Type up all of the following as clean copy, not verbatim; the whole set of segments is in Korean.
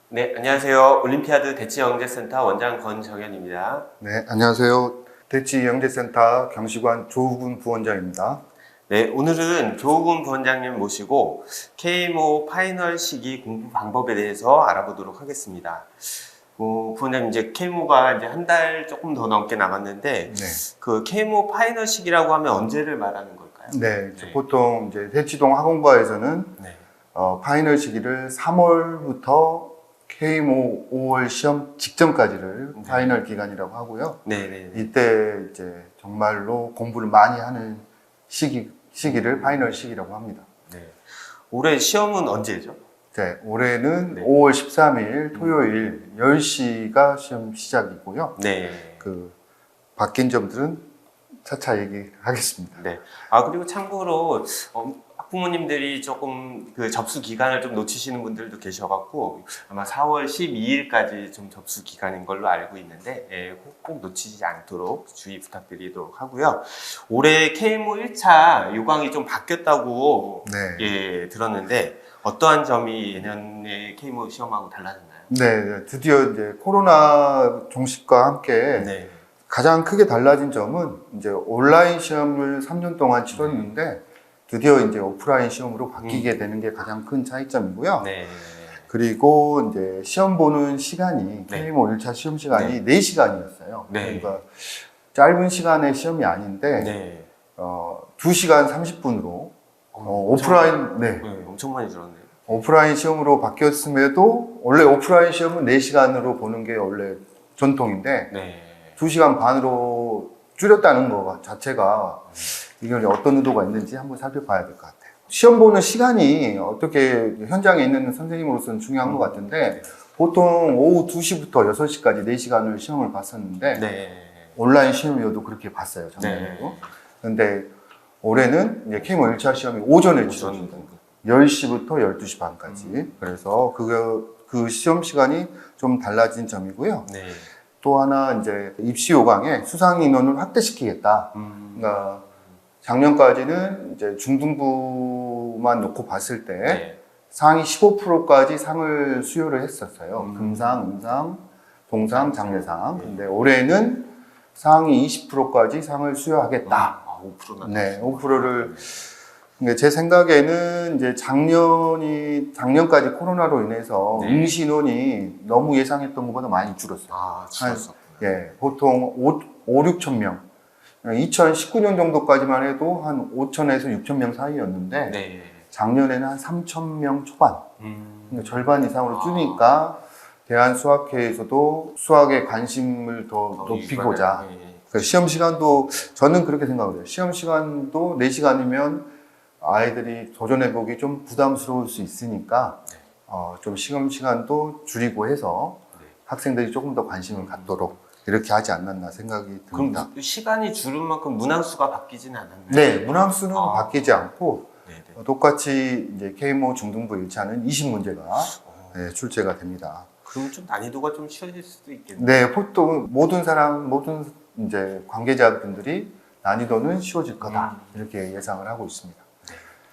네, 안녕하세요. 올림피아드 대치영재센터 원장 권정현입니다. 네, 안녕하세요. 대치영재센터 경시관 조우근 부원장입니다. 네, 오늘은 조우근 부원장님 모시고 KMO 파이널 시기 공부 방법에 대해서 알아보도록 하겠습니다. 부원장님, 이제 KMO가 이제 한 달 조금 더 넘게 남았는데, 네, 그 KMO 파이널 시기라고 하면 언제를 말하는 걸까요? 네, 네. 보통 이제 대치동 학원과에서는 네. 파이널 시기를 3월부터 KMO 5월 시험 직전까지를 네. 파이널 기간이라고 하고요. 네네. 이때 이제 정말로 공부를 많이 하는 시기를 파이널 시기라고 합니다. 네. 올해 시험은 언제죠? 네, 올해는 네. 5월 13일 토요일 10시가 시험 시작이고요. 네. 그 바뀐 점들은 차차 얘기하겠습니다. 네. 그리고 참고로, 학부모님들이 조금 그 접수 기간을 좀 놓치시는 분들도 계셔갖고, 아마 4월 12일까지 좀 접수 기간인 걸로 알고 있는데, 꼭 놓치지 않도록 주의 부탁드리도록 하고요. 올해 KMO 1차 요강이 좀 바뀌었다고, 네. 들었는데, 어떠한 점이 예년의 KMO 시험하고 달라졌나요? 네, 드디어 이제 코로나 종식과 함께 네. 가장 크게 달라진 점은 이제 온라인 시험을 3년 동안 치렀는데 드디어 이제 오프라인 시험으로 바뀌게 되는 게 가장 큰 차이점이고요. 네. 그리고 이제 시험 보는 시간이 네. KMO 1차 시험 시간이 4시간이었어요. 네. 그러니까 짧은 시간의 시험이 아닌데 네. 2시간 30분으로 오프라인 네, 엄청 많이 들었네요. 오프라인 시험으로 바뀌었음에도 원래 오프라인 시험은 4시간으로 보는 게 원래 전통인데 네. 2시간 반으로 줄였다는 것 자체가 이게 어떤 의도가 있는지 한번 살펴봐야 될 것 같아요. 시험 보는 시간이 어떻게 현장에 있는 선생님으로서는 중요한 것 같은데 보통 오후 2시부터 6시까지 4시간을 시험을 봤었는데 네. 온라인 시험이어도 그렇게 봤어요, 작년에도. 네. 근데 올해는 이제 KMO 1차 시험이 오전에 치러집니다. 10시부터 12시 반까지. 그래서 그 시험 시간이 좀 달라진 점이고요. 네. 또 하나 이제 입시 요강에 수상 인원을 확대시키겠다. 그러니까 작년까지는 이제 중등부만 놓고 봤을 때 네. 상위 15%까지 상을 수여를 했었어요. 금상, 은상, 동상, 장려상. 근데 올해는 상위 20%까지 상을 수여하겠다. 5%나. 네, 5%를. 근데 제 생각에는 이제 작년까지 코로나로 인해서 네. 응시 인원이 너무 예상했던 것보다 많이 줄었어요. 줄었어. 예, 보통 5, 6천 명. 2019년 정도까지만 해도 한 5천에서 6천 명 사이였는데 네. 작년에는 한 3천 명 초반. 그러니까 절반 이상으로 아. 줄니까 대한수학회에서도 수학에 관심을 더 높이고자. 네. 시험 시간도 저는 그렇게 생각을 해요. 시험 시간도 4시간이면 아이들이 도전해보기 좀 부담스러울 수 있으니까 좀 시험 시간도 줄이고 해서 학생들이 조금 더 관심을 갖도록 이렇게 하지 않았나 생각이 듭니다. 그럼 시간이 줄은 만큼 문항수가 바뀌지는 않았나요? 네, 문항수는 바뀌지 않고 네네. 똑같이 이제 KMO 중등부 1차는 20문제가 출제가 됩니다. 그럼 좀 난이도가 좀 쉬워질 수도 있겠네요. 네, 보통 모든 이제 관계자분들이 난이도는 쉬워질 거다 이렇게 예상을 하고 있습니다.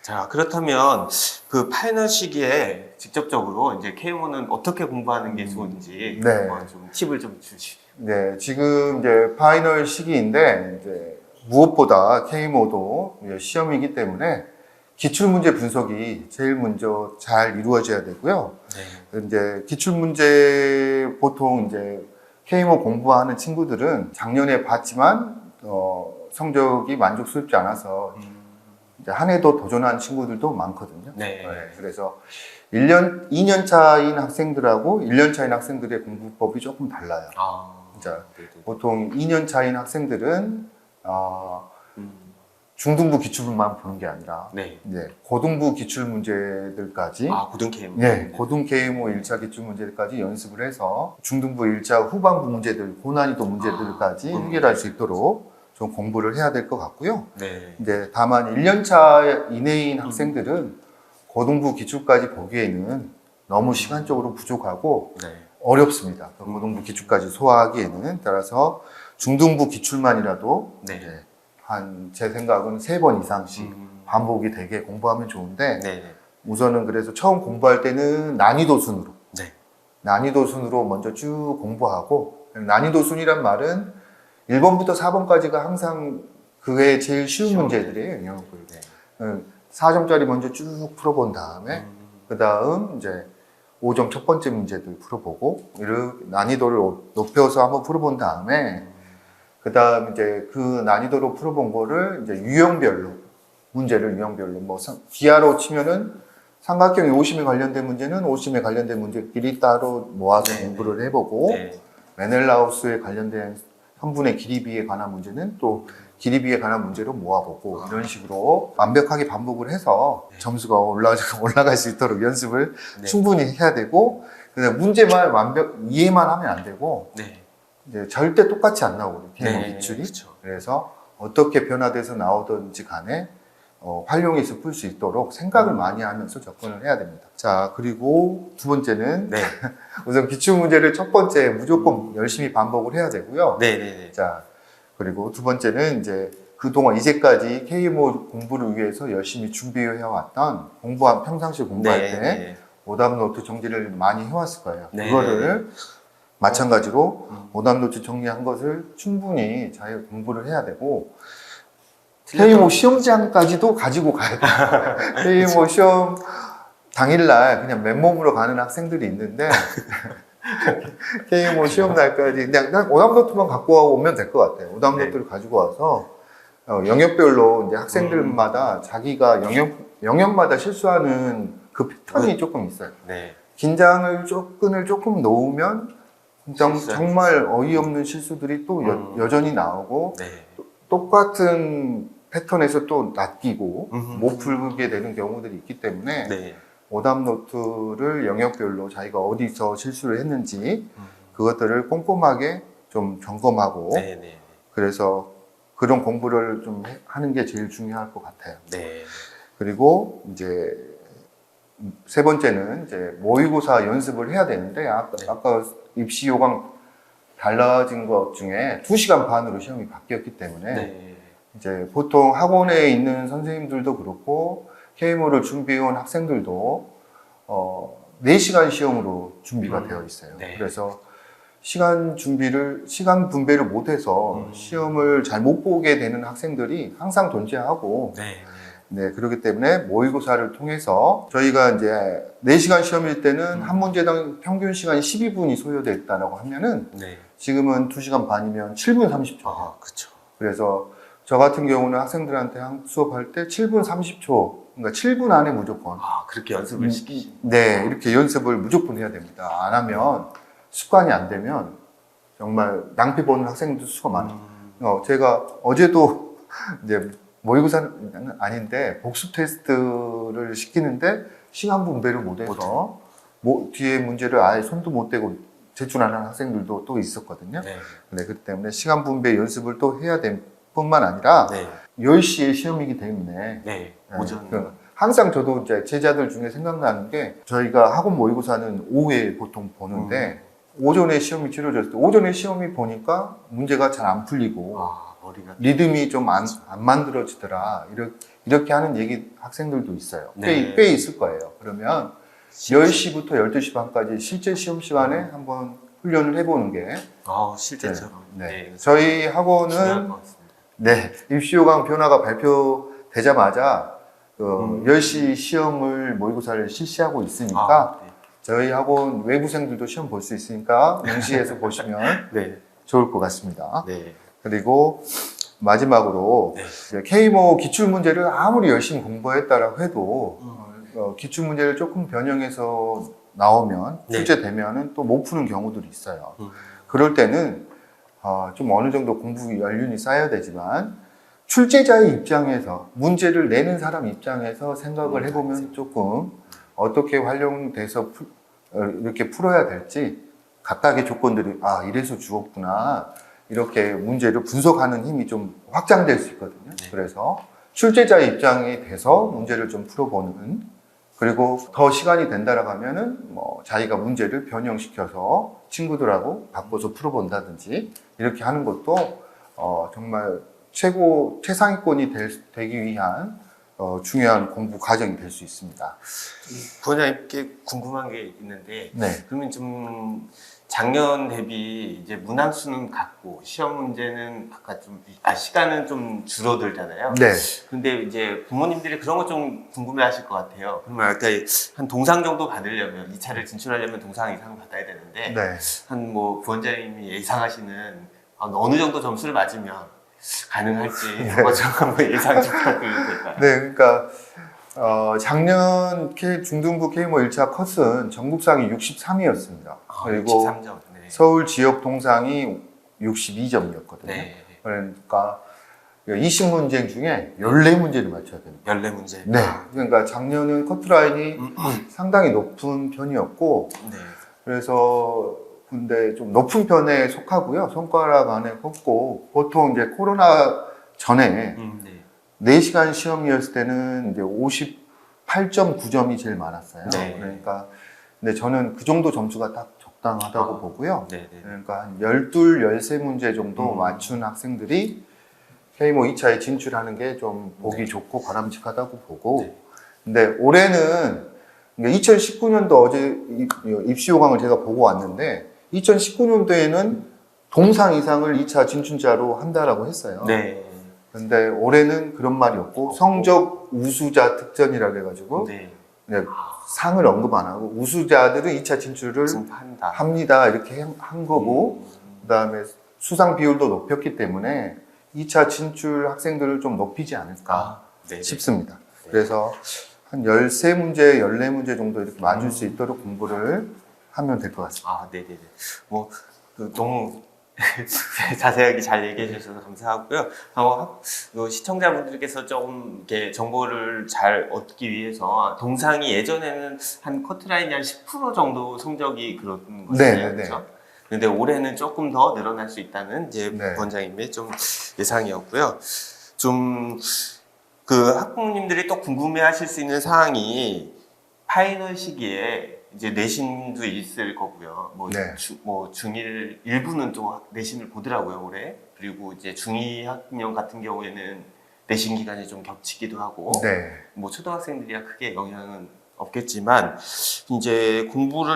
자, 그렇다면 그 파이널 시기에 직접적으로 이제 KMO는 어떻게 공부하는 게 좋은지 네. 한번 좀 팁을 좀 주시죠. 네, 지금 이제 파이널 시기인데 이제 무엇보다 KMO도 시험이기 때문에 기출문제 분석이 제일 먼저 잘 이루어져야 되고요. 네. 이제 기출문제 보통 이제 KMO 공부하는 친구들은 작년에 봤지만 성적이 만족스럽지 않아서 이제 한 해 더 도전한 친구들도 많거든요. 네. 그래서 2년 차인 학생들하고 1년 차인 학생들의 공부법이 조금 달라요. 자, 보통 2년 차인 학생들은 중등부 기출만 보는 게 아니라 네. 고등부 기출 문제들까지 고등 KMO. 고등 KMO 1차 기출 문제들까지 연습을 해서 중등부 1차 후반부 문제들, 고난이도 문제들까지 해결할 수 있도록 좀 공부를 해야 될 것 같고요. 네. 이제 다만 1년 차 이내인 학생들은 고등부 기출까지 보기에는 너무 시간적으로 부족하고 어렵습니다. 고등부 기출까지 소화하기에는. 따라서 중등부 기출만이라도 제 생각은 3번 이상씩 반복이 되게 공부하면 좋은데 우선은 그래서 처음 공부할 때는 난이도 순으로 난이도 순으로 먼저 쭉 공부하고, 난이도 순이란 말은 1번부터 4번까지가 항상 그게 제일 쉬운 문제들이에요. 영역을. 네. 4점짜리 먼저 쭉 풀어본 다음에 그 다음 이제 5점 첫 번째 문제들 풀어보고 이렇게 난이도를 높여서 한번 풀어본 다음에 그 다음 이제 그 난이도로 풀어본 거를 이제 유형별로 문제를 유형별로 뭐 기하로 치면은 삼각형이 오심에 관련된 문제는 오심에 관련된 문제끼리 따로 모아서 네, 공부를 해보고 네. 메넬라우스에 관련된 현분의 길이비에 관한 문제는 또 길이비에 관한 문제로 모아보고 이런 식으로 완벽하게 반복을 해서 점수가 올라갈 수 있도록 연습을 네. 충분히 해야 되고 그다음 문제만 이해만 하면 안 되고 네. 이제 절대 똑같이 안 나오거든요. 개념 네, 기출이. 그쵸. 그래서 어떻게 변화돼서 나오든지 간에 활용해서 풀 수 있도록 생각을 많이 하면서 접근을 해야 됩니다. 자, 그리고 두 번째는 네. 우선 기출 문제를 첫 번째 무조건 열심히 반복을 해야 되고요. 네. 네. 자, 그리고 두 번째는 이제 그동안 이제까지 KMO 공부를 위해서 열심히 준비해왔던 평상시 공부할 네. 때 네. 오답노트 정리를 많이 해왔을 거예요. 네. 그거를 마찬가지로 오답노트 정리한 것을 충분히 잘 공부를 해야 되고 KMO 시험장까지도 가지고 가야 돼요. KMO 시험 당일날 그냥 맨몸으로 가는 학생들이 있는데 KMO 시험 날까지 그냥 오답노트만 갖고 오면 될 것 같아요. 오답노트를 가지고 와서 영역별로 이제 학생들마다 자기가 영역마다 실수하는 그 패턴이 조금 있어요. 네. 끈을 조금 놓으면 정말 어이없는 실수들이 또 여전히 나오고 네. 똑같은 패턴에서 또 낚이고 못 풀게 되는 경우들이 있기 때문에 네. 오답노트를 영역별로 자기가 어디서 실수를 했는지 그것들을 꼼꼼하게 좀 점검하고 네. 네. 그래서 그런 공부를 좀 하는 게 제일 중요할 것 같아요. 네. 그리고 이제 세 번째는 이제 모의고사 연습을 해야 되는데 아까 입시 요강 달라진 것 중에 2시간 반으로 시험이 바뀌었기 때문에 네. 이제 보통 학원에 있는 선생님들도 그렇고 KMO를 준비해온 학생들도 4시간 시험으로 준비가 되어 있어요. 네. 그래서 시간 분배를 못해서 시험을 잘 못 보게 되는 학생들이 항상 존재하고 네. 네, 그렇기 때문에 모의고사를 통해서 저희가 이제 4시간 시험일 때는 한 문제당 평균 시간이 12분이 소요됐다고 하면은 네. 지금은 2시간 반이면 7분 30초. 아, 그렇죠. 그래서 저 같은 경우는 학생들한테 수업할 때 7분 30초, 그러니까 7분 안에 무조건. 아, 그렇게 연습을 시키시. 네, 이렇게 연습을 무조건 해야 됩니다. 안 하면 습관이 안 되면 정말 낭비 보는 학생들 수가 많아요. 제가 어제도 이제 모의고사는 아닌데 복습 테스트를 시키는데 시간 분배를 못해서 뒤에 문제를 아예 손도 못 대고 제출하는 학생들도 또 있었거든요. 네. 네, 그렇기 때문에 시간 분배 연습을 또 해야 될 뿐만 아니라 네. 10시에 시험이기 때문에 네. 네, 오전. 항상 저도 이제 제자들 중에 생각나는 게 저희가 학원 모의고사는 오후에 보통 보는데 오전에 시험이 치러졌을 때 오전에 시험이 보니까 문제가 잘 안 풀리고 아, 머리가. 리듬이 좀 안 만들어지더라 이렇게 하는 얘기 학생들도 있어요. 네. 꽤 있을 거예요. 그러면 10시부터 12시 반까지 실제 시험 시간에 한번 훈련을 해보는 게 아, 실제처럼. 네. 저희 학원은 중요할 것 같습니다. 네, 입시요강 변화가 발표되자마자 10시 시험을 모의고사를 실시하고 있으니까 아, 네. 저희 학원 외부생들도 시험 볼 수 있으니까 응시해서 보시면 네. 좋을 것 같습니다. 네. 그리고 마지막으로 네. 이제 K모 기출문제를 아무리 열심히 공부했다라고 해도 기출문제를 조금 변형해서 나오면 네. 출제되면은 또 못 푸는 경우들이 있어요. 그럴 때는 좀 어느 정도 공부 연륜이 쌓여야 되지만 출제자의 입장에서 문제를 내는 사람 입장에서 생각을 해보면 조금 어떻게 활용돼서 이렇게 풀어야 될지 각각의 조건들이 이래서 주었구나 이렇게 문제를 분석하는 힘이 좀 확장될 수 있거든요. 네. 그래서 출제자의 입장이 돼서 문제를 좀 풀어보는 그리고 더 시간이 된다라고 하면은 자기가 문제를 변형시켜서 친구들하고 바꿔서 풀어본다든지 이렇게 하는 것도 정말 최상위권이 되기 위한 중요한 공부 과정이 될 수 있습니다. 부원장님께 궁금한 게 있는데 네. 그러면 좀 작년 대비 이제 문항수는 같고 시험 문제는 아까 시간은 좀 줄어들잖아요. 네. 근데 이제 부모님들이 그런 거 좀 궁금해하실 것 같아요. 그러면 아까 한 동상 정도 받으려면 2차를 진출하려면 동상 이상 받아야 되는데 네. 한 뭐 부원장님이 예상하시는 어느 정도 점수를 맞으면 가능할지 한번 예상 좀 부탁드려도 될까요? 네, 그러니까 작년 중등부 K모 1차 컷은 전국상이 63이었습니다. 그리고 63점. 네. 서울 지역 동상이 62점이었거든요. 네. 그러니까 20문제 중에 14문제를 맞춰야 됩니다. 14문제. 네. 그러니까 작년은 커트라인이 상당히 높은 편이었고, 네. 그래서 근데 좀 높은 편에 속하고요. 손가락 안에 꼽고, 보통 이제 코로나 전에 네. 4시간 시험이었을 때는 이제 58.9점이 제일 많았어요. 네. 그러니까, 근데 저는 그 정도 점수가 딱 적당하다고 보고요. 네. 네. 그러니까 한 12, 13문제 정도 맞춘 학생들이 K모 2차에 진출하는 게 좀 보기 좋고 바람직하다고 보고, 네. 근데 올해는 2019년도 어제 입시 요강을 제가 보고 왔는데 2019년도에는 동상 이상을 2차 진출자로 한다라고 했어요. 네. 근데 올해는 그런 말이 없고 성적 우수자 특전이라고 해가지고 네. 그냥 상을 언급 안 하고 우수자들은 2차 진출을 진파한다. 합니다 이렇게 한 거고, 그다음에 수상 비율도 높였기 때문에 2차 진출 학생들을 좀 높이지 않을까 네. 싶습니다. 네. 그래서 한 13문제, 14문제 정도 이렇게 맞을 수 있도록 공부를 하면 될 것 같습니다. 네네네. 너무 자세하게 잘 얘기해 주셔서 감사하고요. 시청자분들께서 조금 이렇게 정보를 잘 얻기 위해서 동상이 예전에는 한 커트라인이 한 10% 정도 성적이 그런 거잖아요. 그렇죠? 근데 올해는 조금 더 늘어날 수 있다는 이제 부원장님의 좀 예상이었고요. 좀 그 학부모님들이 또 궁금해하실 수 있는 사항이 파이널 시기에 이제 내신도 있을 거고요. 중1 일부는 또 내신을 보더라고요, 올해. 그리고 이제 중2 학년 같은 경우에는 내신 기간이 좀 겹치기도 하고. 초등학생들이야 크게 영향은 없겠지만, 이제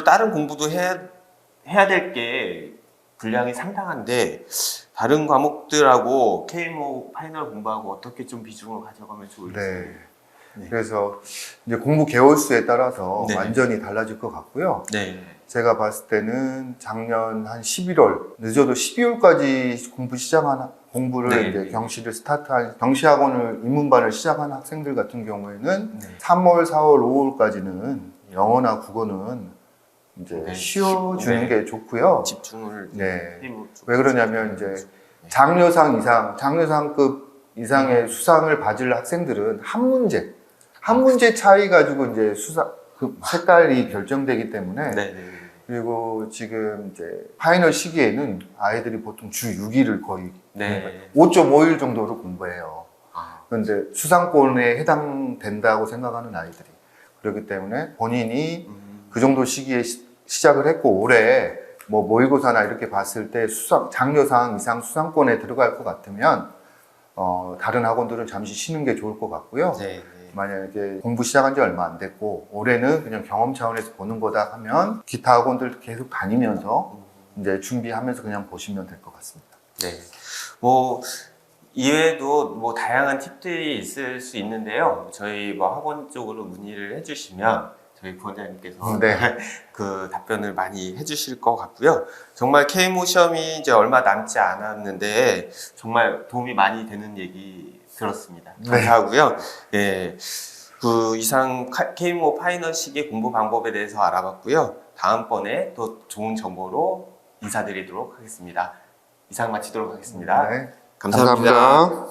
다른 공부도 해야 될 게 분량이 상당한데, 다른 과목들하고 K모 파이널 공부하고 어떻게 좀 비중을 가져가면 좋을지. 네. 그래서 이제 공부 개월수에 따라서 네. 완전히 달라질 것 같고요. 네. 제가 봤을 때는 작년 한 11월, 늦어도 12월까지 공부를 네. 이제 경시학원을 입문반을 시작한 학생들 같은 경우에는 네. 3월, 4월, 5월까지는 영어나 국어는 이제 쉬어주는 게 좋고요. 집중을. 왜 그러냐면 이제 장려상급 이상의 수상을 받을 학생들은 한 문제 차이 가지고 이제 그 색깔이 결정되기 때문에. 그리고 지금 이제 파이널 시기에는 아이들이 보통 주 6일을 거의 5.5일 정도로 공부해요. 그런데 수상권에 해당된다고 생각하는 아이들이. 그렇기 때문에 본인이 그 정도 시기에 시작을 했고 올해 모의고사나 이렇게 봤을 때 장려상 이상 수상권에 들어갈 것 같으면 다른 학원들은 잠시 쉬는 게 좋을 것 같고요. 만약에 공부 시작한 지 얼마 안 됐고 올해는 그냥 경험 차원에서 보는 거다 하면 기타 학원들 계속 다니면서 이제 준비하면서 그냥 보시면 될 것 같습니다. 네. 이외에도 다양한 팁들이 있을 수 있는데요. 저희 학원 쪽으로 문의를 해주시면 저희 부원장님께서 그 답변을 많이 해주실 것 같고요. 정말 K모 시험이 이제 얼마 남지 않았는데 정말 도움이 많이 되는 얘기 들었습니다. 감사하고요. 그 이상 K모 파이널 시기 공부 방법에 대해서 알아봤고요. 다음번에 또 좋은 정보로 인사드리도록 하겠습니다. 이상 마치도록 하겠습니다. 감사합니다.